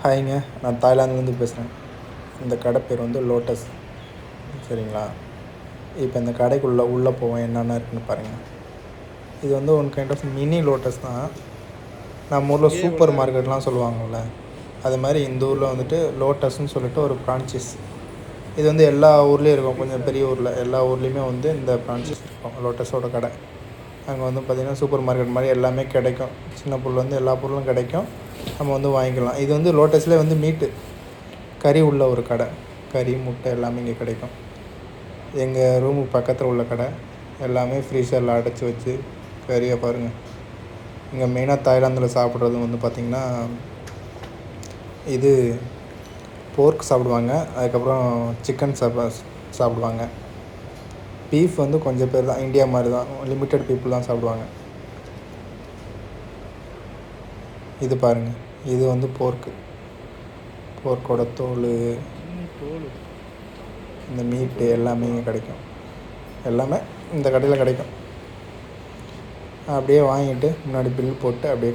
ஹாய்ங்க, நான் தாய்லாந்துலேருந்து பேசுகிறேன். இந்த கடை பேர் வந்து லோட்டஸ். சரிங்களா? இப்போ இந்த கடைக்குள்ளே உள்ளே போவேன், என்னென்ன இருக்குன்னு பாருங்கள். இது வந்து one kind of mini lotus தான். நம்ம ஊரில் சூப்பர் மார்க்கெட்லாம் சொல்லுவாங்கள்ல, அது மாதிரி இந்த ஊரில் வந்துட்டு லோட்டஸ்ன்னு சொல்லிட்டு ஒரு ஃப்ரான்ச்சைஸ். இது வந்து எல்லா ஊர்லேயும் இருக்கும், கொஞ்சம் பெரிய ஊரில் எல்லா ஊர்லேயுமே வந்து இந்த ஃப்ரான்ச்சைஸ் இருக்கும், லோட்டஸோட கடை. அங்கே வந்து பார்த்திங்கன்னா சூப்பர் மார்க்கெட் மாதிரி எல்லாமே கிடைக்கும். சின்ன பொருள் வந்து எல்லா பொருளும் கிடைக்கும், நம்ம வந்து வாங்கிக்கலாம். இது வந்து லோட்டஸ்லேயே வந்து மீட்டு கறி உள்ள ஒரு கடை. கறி, முட்டை எல்லாமே இங்கே கிடைக்கும். எங்கள் ரூமுக்கு பக்கத்தில் உள்ள கடை. எல்லாமே ஃப்ரீசரில் அடைச்சி வச்சு கறியை பாருங்கள். இங்கே மெயினாக தாய்லாந்தில் சாப்பிட்றது வந்து பார்த்திங்கன்னா இது போர்க் சாப்பிடுவாங்க, அதுக்கப்புறம் சிக்கன் சாப்பிடுவாங்க. பீஃப் வந்து கொஞ்சம் பேர் தான், இந்தியா மாதிரி தான், லிமிட்டட் பீப்புள் தான் சாப்பிடுவாங்க. இது பாருங்கள், இது வந்து போர்க்கோட தோல், இந்த மீட்டு எல்லாமே இங்கே கிடைக்கும். எல்லாமே இந்த கடையில் கிடைக்கும். அப்படியே வாங்கிட்டு முன்னாடி பில் போட்டு அப்படியே